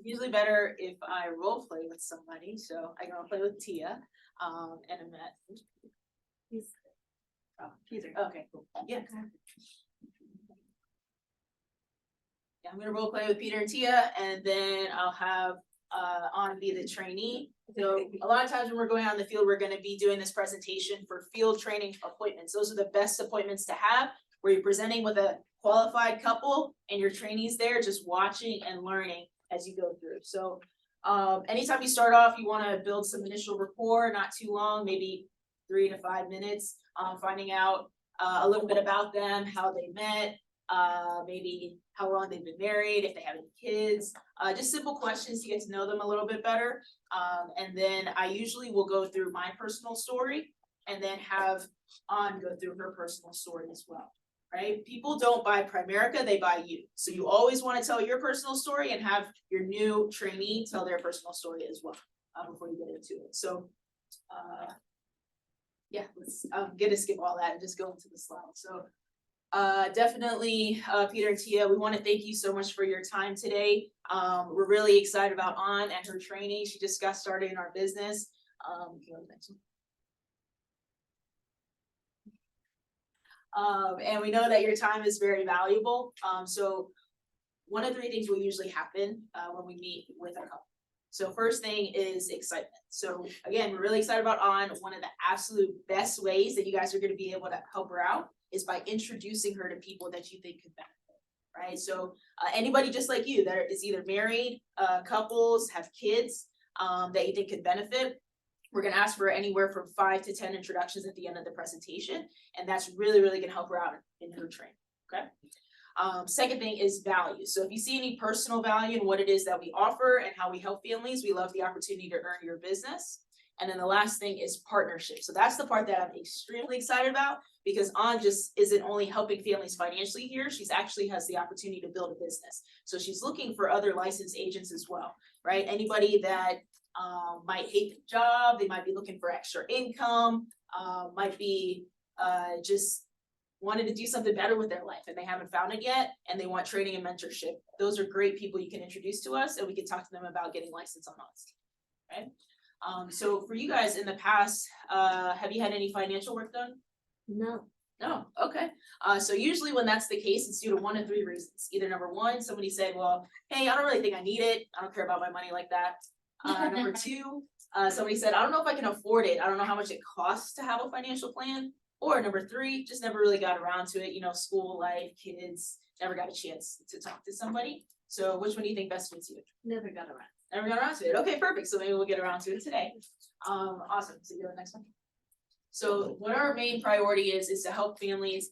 usually better if I role play with somebody, so I can role play with Tia, and Annette. Okay, cool, yeah. Yeah, I'm gonna role play with Peter and Tia, and then I'll have On be the trainee. So a lot of times when we're going out in the field, we're gonna be doing this presentation for field training appointments. Those are the best appointments to have, where you're presenting with a qualified couple and your trainees there just watching and learning as you go through. So anytime you start off, you wanna build some initial rapport, not too long, maybe 3 to 5 minutes, finding out a little bit about them, how they met, maybe how long they've been married, if they have any kids, just simple questions to get to know them a little bit better. And then I usually will go through my personal story and then have On go through her personal story as well, right? People don't buy Primerica, they buy you. So you always want to tell your personal story and have your new trainee tell their personal story as well, before you get into it. So, yeah, I'm gonna skip all that and just go into the slide. So definitely, Peter and Tia, we want to thank you so much for your time today. We're really excited about On and her training. She just got started in our business. And we know that your time is very valuable. So one of 3 things will usually happen when we meet with a couple. So first thing is excitement. So again, we're really excited about On. One of the absolute best ways that you guys are going to be able to help her out is by introducing her to people that you think could benefit, right? So anybody just like you that is either married, couples, have kids that you think could benefit, we're gonna ask for anywhere from 5 to 10 introductions at the end of the presentation, and that's really, really gonna help her out in her training, okay? Second thing is value. So if you see any personal value in what it is that we offer and how we help families, we love the opportunity to earn your business. And then the last thing is partnership. So that's the part that I'm extremely excited about, because On just isn't only helping families financially here, she's actually has the opportunity to build a business. So she's looking for other licensed agents as well, right? Anybody that might hate the job, they might be looking for extra income, might be just wanted to do something better with their life and they haven't found it yet, and they want training and mentorship. Those are great people you can introduce to us, and we can talk to them about getting licensed on us, right? So for you guys in the past, have you had any financial work done? No. No, okay. So usually when that's the case, it's due to 1 of 3 reasons. Either number 1, somebody said, well, hey, I don't really think I need it. I don't care about my money like that. Number 2, somebody said, I don't know if I can afford it. I don't know how much it costs to have a financial plan. Or number 3, just never really got around to it. You know, school life, kids, never got a chance to talk to somebody. So which one do you think best fits you? Never got around. Never got around to it. Okay, perfect. So maybe we'll get around to it today. Awesome. So you go to the next one. So what our main priority is to help families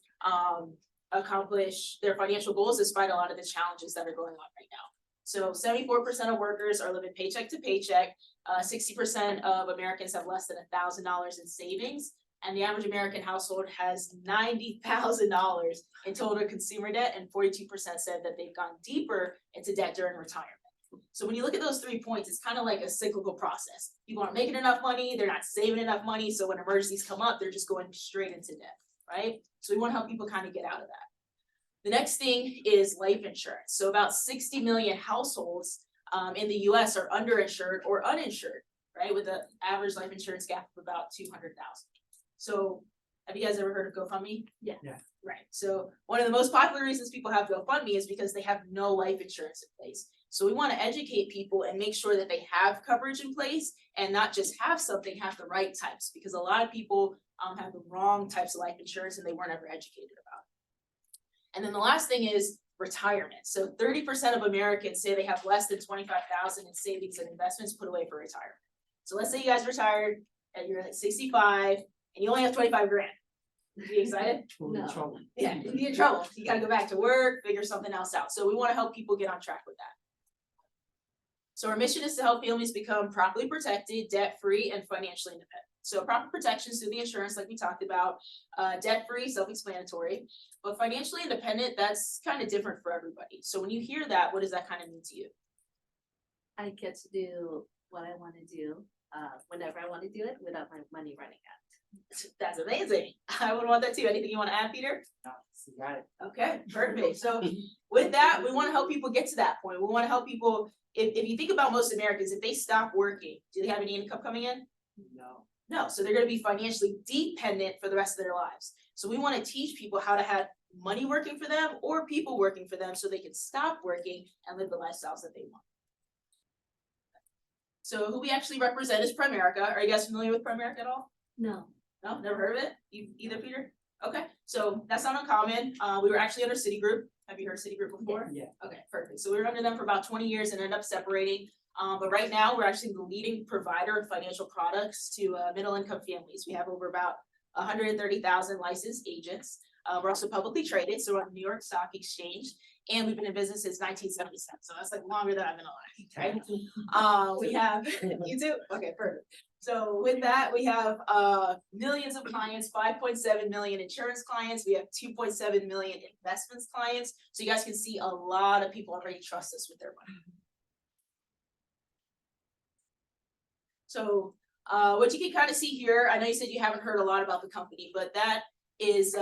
accomplish their financial goals despite a lot of the challenges that are going on right now. So 74% of workers are living paycheck to paycheck. 60% of Americans have less than $1,000 in savings. And the average American household has $90,000 in total consumer debt, and 42% said that they've gone deeper into debt during retirement. So when you look at those 3 points, it's kind of like a cyclical process. People aren't making enough money, they're not saving enough money, so when emergencies come up, they're just going straight into debt, right? So we want to help people kind of get out of that. The next thing is life insurance. So about 60 million households in the US are underinsured or uninsured, right? With an average life insurance gap of about 200,000. So have you guys ever heard of GoFundMe? Yeah. Right. So one of the most popular reasons people have GoFundMe is because they have no life insurance in place. So we want to educate people and make sure that they have coverage in place, and not just have something, have the right types, because a lot of people have the wrong types of life insurance and they weren't ever educated about it. And then the last thing is retirement. So 30% of Americans say they have less than 25,000 in savings and investments put away for retirement. So let's say you guys retired and you're at 65 and you only have 25 grand. Would you be excited? No. Yeah, you'd be in trouble. You gotta go back to work, figure something else out. So we want to help people get on track with that. So our mission is to help families become properly protected, debt-free, and financially independent. So proper protections through the insurance, like we talked about, debt-free, self-explanatory, but financially independent, that's kind of different for everybody. So when you hear that, what does that kind of mean to you? I get to do what I want to do, whenever I want to do it, without my money running out. That's amazing. I would want that too. Anything you wanna add, Peter? No, you got it. Okay, perfect. So with that, we wanna help people get to that point. We wanna help people, if you think about most Americans, if they stop working, do they have any income coming in? No. No, so they're gonna be financially dependent for the rest of their lives. So we wanna teach people how to have money working for them or people working for them so they can stop working and live the lifestyles that they want. So who we actually represent is Primerica. Are you guys familiar with Primerica at all? No. No, never heard of it? Either, Peter? Okay, so that's not uncommon. We were actually under Citigroup. Have you heard of Citigroup before? Yeah. Okay, perfect. So we were under them for about 20 years and ended up separating. But right now, we're actually the leading provider of financial products to middle income families. We have over about 130,000 licensed agents. We're also publicly traded, so we're on the New York Stock Exchange, and we've been in business since 1977. So that's like longer than I've been alive, right? We have, you do? Okay, perfect. So with that, we have millions of clients, 5.7 million insurance clients. We have 2.7 million investments clients. So you guys can see a lot of people already trust us with their money. So what you can kind of see here, I know you said you haven't heard a lot about the company, but that is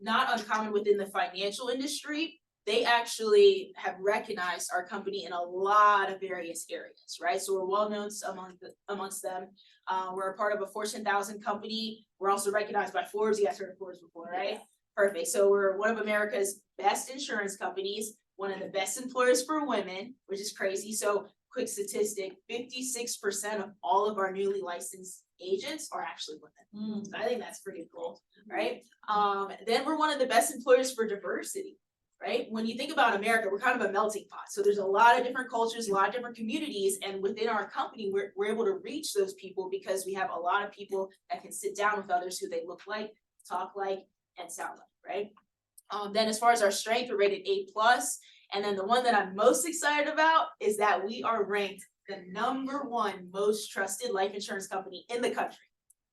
not uncommon within the financial industry. They actually have recognized our company in a lot of various areas, right? So we're well known amongst them. We're a part of a Fortune 1000 company. We're also recognized by Forbes. You guys heard of Forbes before, right? Yeah. Perfect. So we're one of America's best insurance companies, one of the best employers for women, which is crazy. So quick statistic, 56% of all of our newly licensed agents are actually women. So I think that's pretty cool, right? Then we're one of the best employers for diversity. Right? When you think about America, we're kind of a melting pot. So there's a lot of different cultures, a lot of different communities, and within our company, we're able to reach those people because we have a lot of people that can sit down with others who they look like, talk like, and sound like, right? Then as far as our strength, we're rated A+, and then the one that I'm most excited about is that we are ranked the #1 most trusted life insurance company in the country.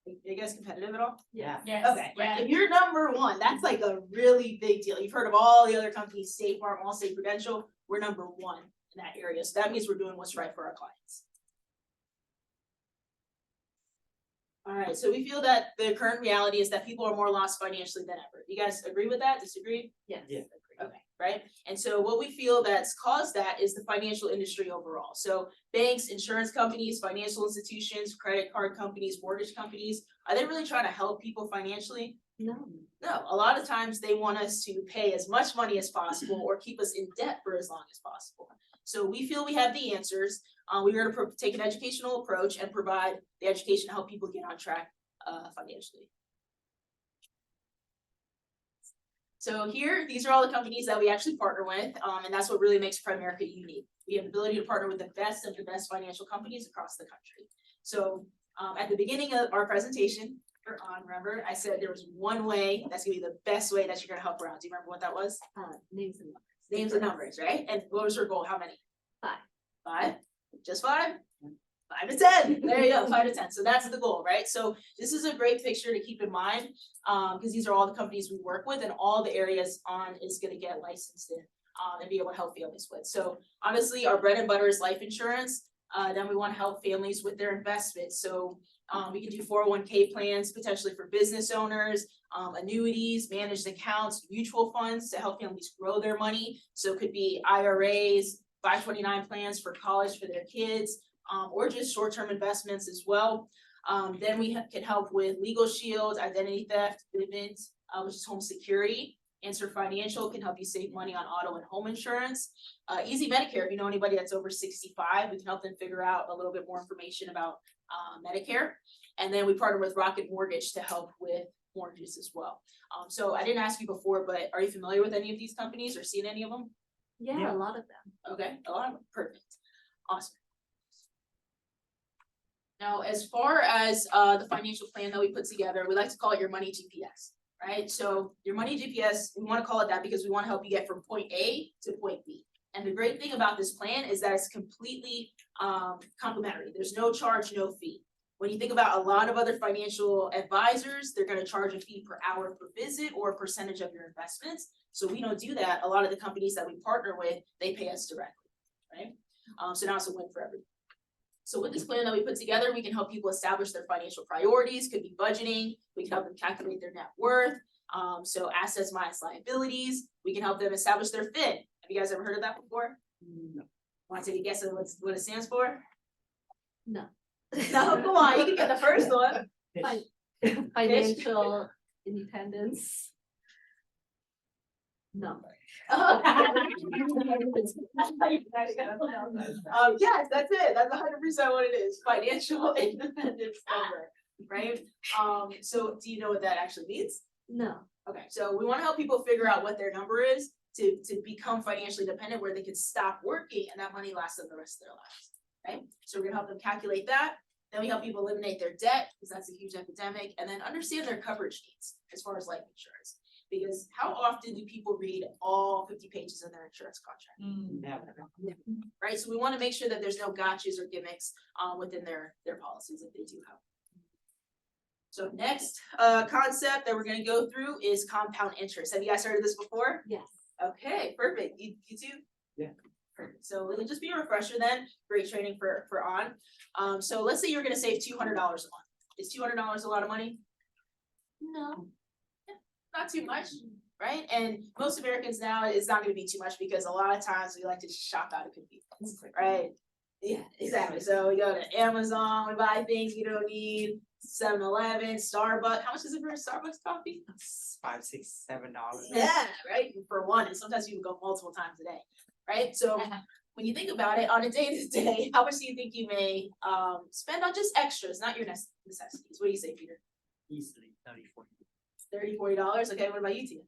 Are you guys competitive at all? Yeah. Yes. Okay, right. If you're #1, that's like a really big deal. You've heard of all the other companies, State Farm, Allstate, Prudential. We're #1 in that area. So that means we're doing what's right for our clients. All right, so we feel that the current reality is that people are more lost financially than ever. You guys agree with that? Disagree? Yes. Yeah. Okay, right? And so what we feel that's caused that is the financial industry overall. So banks, insurance companies, financial institutions, credit card companies, mortgage companies, are they really trying to help people financially? No. No, a lot of times they want us to pay as much money as possible or keep us in debt for as long as possible. So we feel we have the answers. We're going to take an educational approach and provide the education to help people get on track financially. So here, these are all the companies that we actually partner with, and that's what really makes Primerica unique. We have the ability to partner with the best of the best financial companies across the country. So at the beginning of our presentation, remember, I said there was one way that's gonna be the best way that you're gonna help around. Do you remember what that was? Names and numbers. Names and numbers, right? And what was your goal? How many? 5. 5? Just 5? 5 to 10. There you go, 5 to 10. So that's the goal, right? So this is a great picture to keep in mind, because these are all the companies we work with and all the areas on is going to get licensed in and be able to help families with. So obviously our bread and butter is life insurance. Then we want to help families with their investments. So we can do 401k plans potentially for business owners, annuities, managed accounts, mutual funds to help families grow their money. So it could be IRAs, 529 plans for college for their kids. Or just short-term investments as well. Then we can help with legal shields, identity theft, Vivint, which is home security. Answer Financial can help you save money on auto and home insurance. Easy Medicare, if you know anybody that's over 65, we can help them figure out a little bit more information about Medicare. And then we partner with Rocket Mortgage to help with mortgages as well. So I didn't ask you before, but are you familiar with any of these companies or seen any of them? Yeah, a lot of them. Okay, a lot of them. Perfect. Awesome. Now, as far as the financial plan that we put together, we like to call it your money GPS, right? So your money GPS, we want to call it that because we want to help you get from point A to point B. And the great thing about this plan is that it's completely complimentary. There's no charge, no fee. When you think about a lot of other financial advisors, they're going to charge a fee per hour per visit or a percentage of your investments. So we don't do that. A lot of the companies that we partner with, they pay us directly, right? So now it's a win for everyone. So with this plan that we put together, we can help people establish their financial priorities, could be budgeting, we can help them calculate their net worth. So assets minus liabilities, we can help them establish their FIN. Have you guys ever heard of that before? No. Want to take a guess at what it stands for? No. No, come on, you can get the first one. Financial independence. No. Yes, that's it. That's 100% what it is. Financial independence number, right? So do you know what that actually means? No. Okay, so we want to help people figure out what their number is to become financially dependent, where they can stop working and that money lasts them the rest of their lives, right? So we're gonna help them calculate that. Then we help people eliminate their debt, because that's a huge epidemic, and then understand their coverage needs as far as life insurance. Because how often do people read all 50 pages of their insurance contract, Never. right? So we want to make sure that there's no gotchas or gimmicks within their policies if they do have. So next concept that we're gonna go through is compound interest. Have you guys heard of this before? Yes. Okay, perfect. You too? Yeah. Perfect. So it'll just be a refresher then. Great training for on. So let's say you're gonna save $200 a month. Is $200 a lot of money? No. Not too much, right? And most Americans now, it's not gonna be too much because a lot of times we like to shop out of convenience, right? Yeah, exactly. So we go to Amazon, we buy things we don't need, 7-Eleven, Starbucks. How much is it for a Starbucks coffee? $5, $6, $7. Yeah, right, for one, and sometimes you go multiple times a day, right? So when you think about it, on a day-to-day, how much do you think you may spend on just extras, not your necessities? What do you say, Peter? Easily 30, 40. $30, $40, okay, what about you, Tia?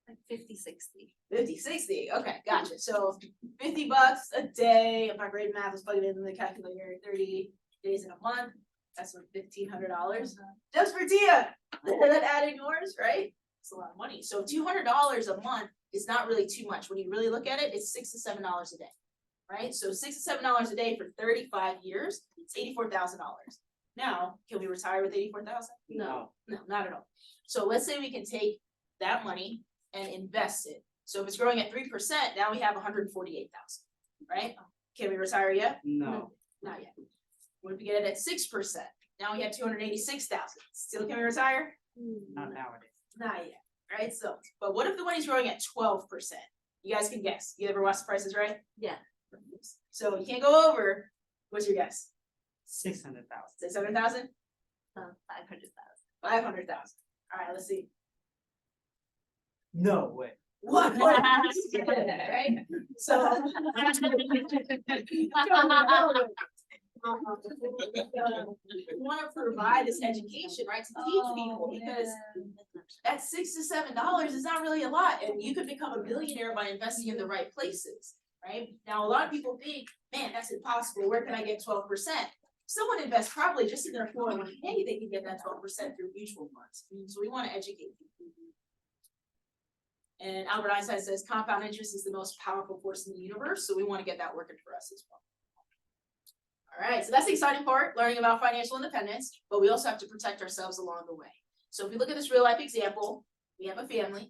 Like 50, 60. 50, 60, okay, gotcha, so $50 a day, if I'm great at math, let's plug it in the calculator, 30 days in a month, that's what, $1,500, just for Tia, then adding yours, right? It's a lot of money, so $200 a month is not really too much, when you really look at it, it's $6 to $7 a day, right? So $6 to $7 a day for 35 years, it's $84,000. Now, can we retire with 84,000? No. No, not at all. So let's say we can take that money and invest it. So if it's growing at 3%, now we have 148,000, right? Can we retire yet? No. Not yet. What if we get it at 6%? Now we have 286,000. Still can we retire? Not nowadays. Not yet, right? So, but what if the money's growing at 12%? You guys can guess. You ever watch The Price is Right? Yeah. So you can't go over. What's your guess? 600,000. 600,000? 500,000. 500,000. All right, let's see. No way. What? Right? So. We wanna provide this education, right, to teach people, because that $6 to $7 is not really a lot, and you could become a millionaire by investing in the right places, right? Now, a lot of people think, man, that's impossible, where can I get 12%? Someone invests probably just in their 401k, they can get that 12% through mutual funds, so we wanna educate people. And Albert Einstein says compound interest is the most powerful force in the universe, so we wanna get that working for us as well. All right, so that's the exciting part, learning about financial independence, but we also have to protect ourselves along the way. So if we look at this real life example, we have a family,